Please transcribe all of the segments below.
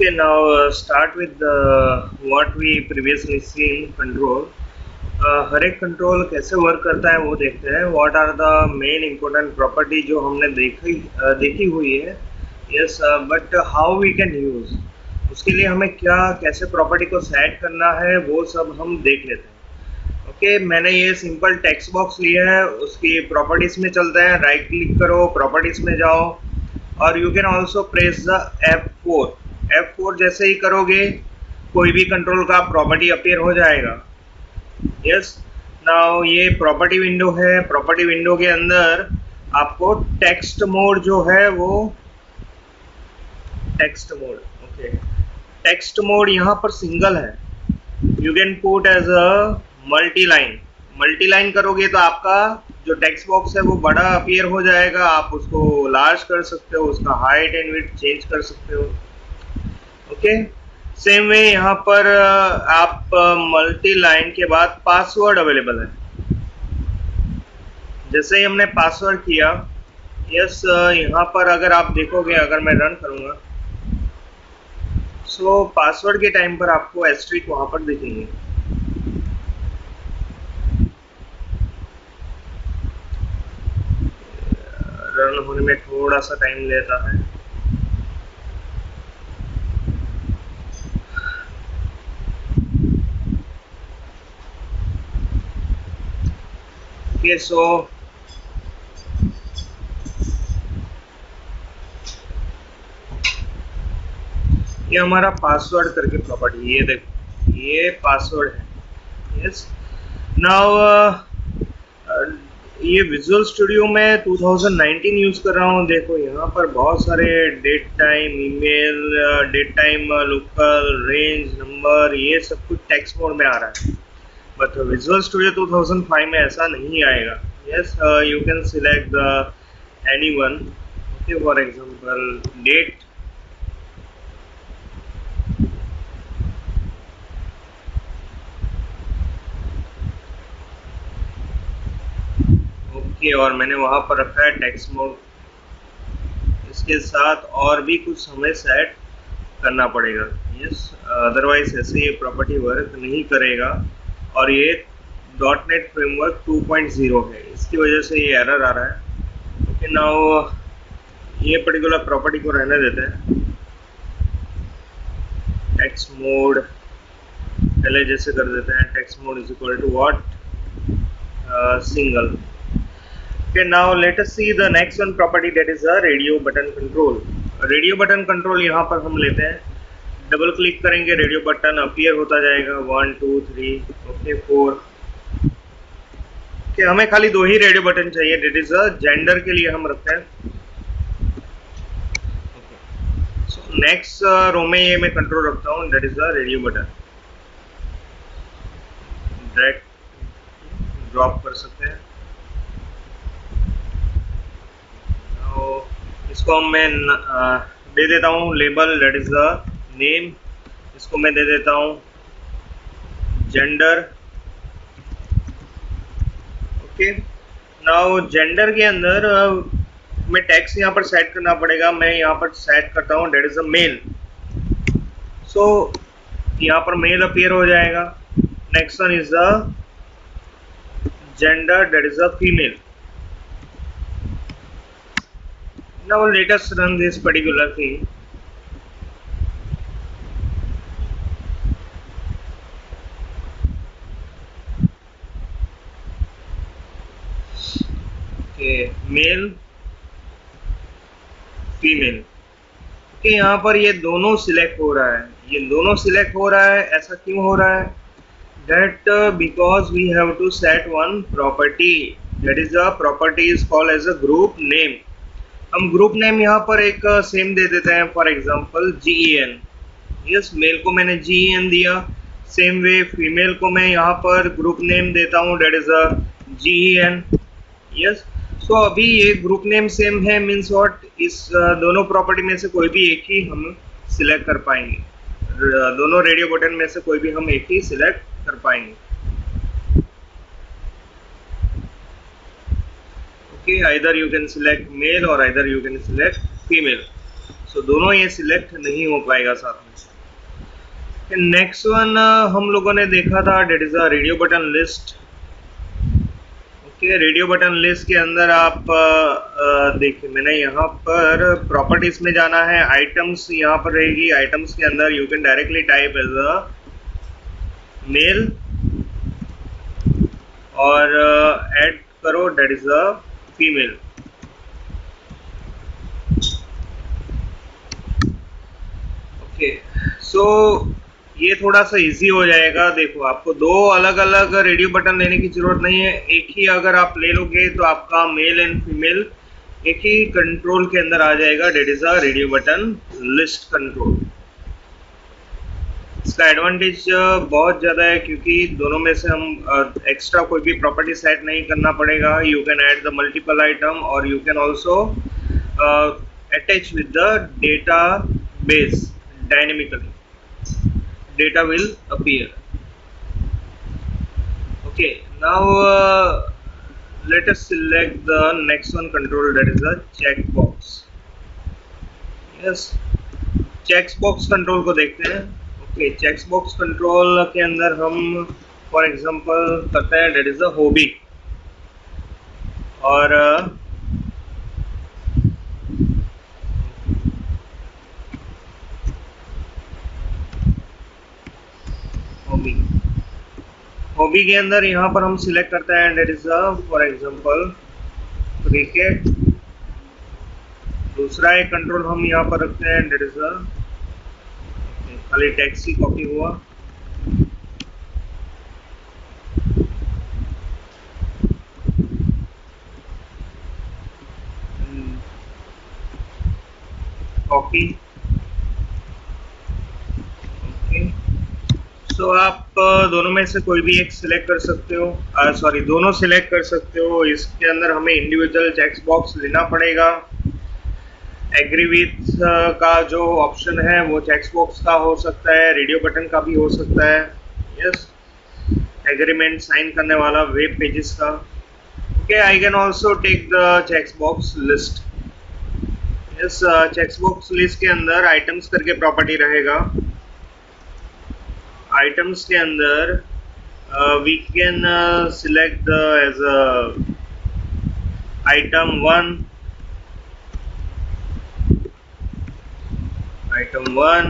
Okay, now start with what we previously seen control. हर एक control कैसे work करता है वो देखते हैं. What are the main important property जो हमने देखी हुई है. Yes, but how we can use, उसके लिए हमें क्या कैसे प्रॉपर्टी को सेट करना है वो सब हम देख लेते हैं. ओके, मैंने ये सिंपल टेक्स्ट बॉक्स लिया है, उसकी प्रॉपर्टीज में चलते हैं. राइट क्लिक करो, प्रॉपर्टीज में जाओ और you can also press the F4 जैसे ही करोगे कोई भी कंट्रोल का प्रॉपर्टी अपीयर हो जाएगा. यस, नाउ ये प्रॉपर्टी विंडो है. प्रॉपर्टी विंडो के अंदर आपको टेक्स्ट मोड जो है वो text mode, okay, text mode यहाँ पर सिंगल है. You can put as a multi line करोगे तो आपका जो टेक्स्ट बॉक्स है वो बड़ा अपीयर हो जाएगा. आप उसको लार्ज कर सकते हो, उसका हाइट एंड विड्थ चेंज कर सकते हो. ओके, सेम वे यहाँ पर आप मल्टी लाइन के बाद पासवर्ड अवेलेबल है. जैसे ही हमने पासवर्ड किया, यस, यहाँ पर अगर आप देखोगे, अगर मैं रन करूँगा सो पासवर्ड के टाइम पर आपको एस्ट्रिक वहाँ पर दिखेंगे. रन होने में थोड़ा सा टाइम लेता है. ओके, सो ये हमारा पासवर्ड करके प्रॉपर्टी, ये देखो ये पासवर्ड है. यस, नाउ ये विजुअल स्टूडियो में 2019 यूज कर रहा हूँ. देखो यहाँ पर बहुत सारे date time, email, date time, local, range, number, ये सब कुछ टेक्स्ट मोड में आ रहा है. बट विजुअल स्टूडियो 2005 में ऐसा नहीं आएगा. Yes, you can select the anyone. Okay, for example date. Okay, और मैंने वहां पर रखा है टेक्स्ट मोड. इसके साथ और भी कुछ हमें सेट करना पड़ेगा. यस, अदरवाइज ऐसे ये प्रॉपर्टी वर्क नहीं करेगा. और ये .NET फ्रेमवर्क 2.0 है, इसकी वजह से ये एरर आ रहा है. ओके, नाउ ये पर्टिकुलर प्रॉपर्टी को रहने देते हैं. टेक्स्ट मोड पहले जैसे कर देते हैं. Text mode is equal to what, single. Okay, now let us see the next one property, that is a radio button control. Radio button control यहाँ पर हम लेते हैं. डबल क्लिक करेंगे, रेडियो बटन अपीयर होता जाएगा. 1 2 3, ओके, 4. ओके, हमें खाली 2 ही रेडियो बटन चाहिए. डेट इज अ जेंडर के लिए हम रखते हैं. सो नेक्स्ट रो में ये मैं कंट्रोल रखता हूँ, that is a radio button. Drag drop कर सकते हैं. इसको मैं दे देता हूँ label, that is the name. इसको मैं दे देता हूँ जेंडर. ओके, नाउ जेंडर के अंदर मैं टैक्स यहाँ पर सेट करना पड़ेगा. मैं यहाँ पर सेट करता हूँ दैट इज अ मेल. सो यहाँ पर मेल अपीयर हो जाएगा. Next one is the gender, that is a female. Now let us run this particular thing. Okay, male, female. Okay, यहाँ पर ये दोनों सिलेक्ट हो रहा है. ये दोनों सिलेक्ट हो रहा है. ऐसा क्यों हो रहा है? That because we have to set one property. That is the property is called as a group name. हम ग्रुप नेम यहाँ पर एक सेम दे देते हैं. For example GEN. Yes, male को मैंने GEN दिया. सेम वे फीमेल को मैं यहाँ पर ग्रुप नेम देता हूँ, that is a GEN. Yes, so अभी ये ग्रुप नेम सेम है, मीन्स व्हाट, इस दोनों प्रॉपर्टी में से कोई भी एक ही हम सिलेक्ट कर पाएंगे. दोनों रेडियो बटन में से कोई भी हम एक ही सिलेक्ट कर पाएंगे. Okay, either you can select male or either you can select female. सो दोनों ये सिलेक्ट नहीं हो पाएगा साथ में। नेक्स्ट वन हम लोगों ने देखा था, that is a radio button list. Okay, radio button list के अंदर आप देखिए, मैंने यहाँ पर प्रॉपर्टीज में जाना है, आइटम्स यहाँ पर रहेगी। आइटम्स के अंदर you can directly type as a mail और ऐड करो that is a female. Okay, so ये थोड़ा सा इजी हो जाएगा। देखो, आपको दो अलग अलग रेडियो बटन लेने की जरूरत नहीं है, एक ही अगर आप ले लोगे तो आपका मेल एंड फीमेल एक ही कंट्रोल के अंदर आ जाएगा, that is a radio button list control. इसका एडवांटेज बहुत ज़्यादा है क्योंकि दोनों में से हम एक्स्ट्रा कोई भी प्रॉपर्टी सेट नहीं करना पड़ेगा। You can add the multiple item और you can also attach with the database dynamically. Data will appear. Okay, now let us select the next one control, that is the checkbox. Yes, checkbox control को देखते हैं। Okay, checkbox control के अंदर हम for example करते हैं that is the hobby और hobby के अंदर यहाँ पर हम सिलेक्ट करते हैं that is for example cricket. दूसरा एक कंट्रोल हम यहाँ पर रखते हैं डेट इज खाली टैक्सी कॉपी हुआ। कॉपी। तो आप दोनों में से कोई भी एक सिलेक्ट कर सकते हो, सॉरी दोनों सिलेक्ट कर सकते हो। इसके अंदर हमें इंडिविजुअल चेक बॉक्स लेना पड़ेगा। एग्री विथ का जो ऑप्शन है वो चेक बॉक्स का हो सकता है, रेडियो बटन का भी हो सकता है। यस, एग्रीमेंट साइन करने वाला वेब पेजेस का। Okay, I can also take the check box list. Yes, check box list के अंदर आइटम्स करके प्रॉपर्टी रहेगा। आइटम्स के अंदर we can select the as item 1, item 1।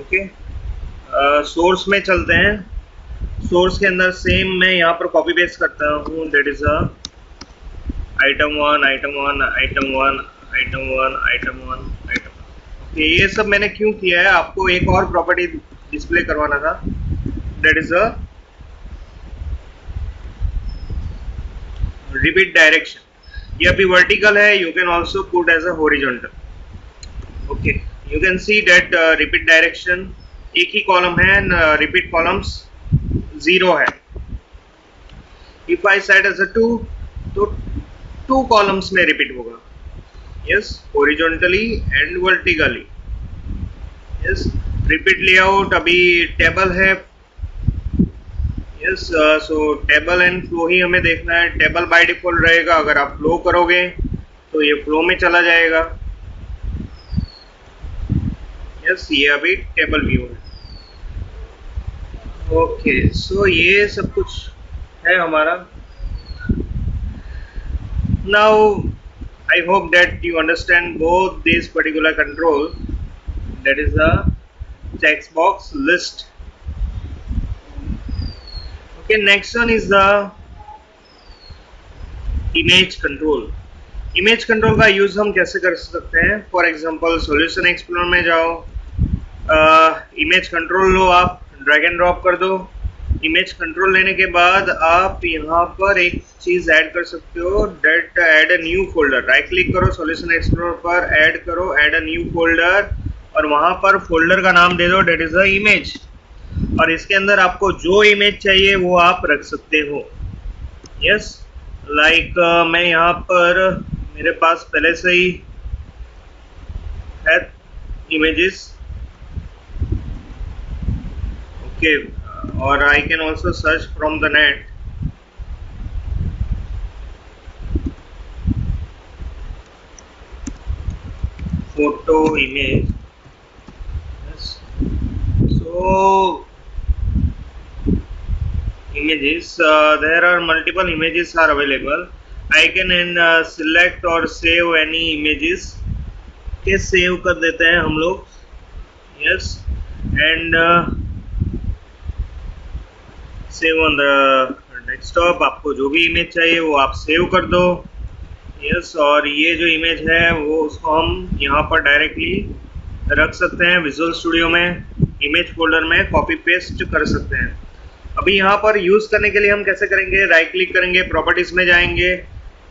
Okay, source में चलते हैं। सोर्स के अंदर सेम मैं यहाँ पर कॉपी पेस्ट करता हूँ, that is item 1, item 1, item 1, item 1, item 1, item. ये सब मैंने क्यों किया है, आपको एक और प्रॉपर्टी डिस्प्ले करवाना था, that is a repeat direction. ये अभी वर्टिकल है, you can also put as a horizontal. Okay, you can see that repeat direction एक ही कॉलम है, रिपीट कॉलम्स 0 है। If I set as a 2 तो 2 कॉलम्स में रिपीट होगा। Yes, horizontally and vertically. Yes, repeat layout अभी table है। Yes, so table and flow ही हमें देखना है। टेबल बाय डिफॉल्ट रहेगा, अगर आप फ्लो करोगे तो ये फ्लो में चला जाएगा। यस, ये अभी टेबल व्यू है। ओके, सो ये सब कुछ है हमारा। Now I hope that you understand both these particular control, that is the text box list. Okay, next one is the image control. Image control का यूज हम कैसे कर सकते हैं? For example, solution explorer में जाओ, इमेज कंट्रोल लो, आप drag and drop कर दो। इमेज कंट्रोल लेने के बाद आप यहाँ पर एक चीज ऐड कर सकते हो, that add a new folder. Right click करो सॉल्यूशन एक्सप्लोरर पर, ऐड करो ऐड अ न्यू फोल्डर और वहां पर फोल्डर का नाम दे दो डेट इज अ इमेज। और इसके अंदर आपको जो इमेज चाहिए वो आप रख सकते हो। यस, लाइक मैं यहाँ पर मेरे पास पहले से ही है images. Okay, or I can also search from the net. photo image. Yes. So images, there are multiple images are available. I can select or save any images. के सेव कर देते हैं हम लोग. Yes. And save on the desktop. आपको जो भी image चाहिए वो आप सेव कर दो. यस. और ये जो इमेज है वो उसको हम यहाँ पर डायरेक्टली रख सकते हैं विजुअल स्टूडियो में, इमेज फोल्डर में कॉपी पेस्ट कर सकते हैं. अभी यहाँ पर यूज करने के लिए हम कैसे करेंगे, राइट क्लिक करेंगे, प्रॉपर्टीज में जाएंगे,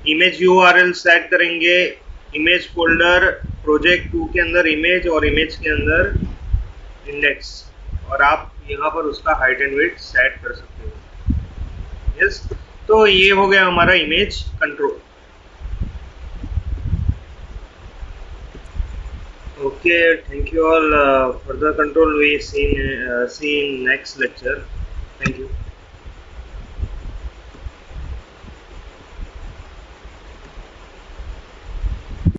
इमेज यूआरएल सेट करेंगे, इमेज फोल्डर प्रोजेक्ट 2 के अंदर इमेज और इमेज के अंदर इंडेक्स, और आप यहाँ पर उसका हाइट एंड वेट सेट कर सकते हो. यस. तो ये हो गया हमारा image control. Okay, thank you all. Further control we see in next lecture. Thank you.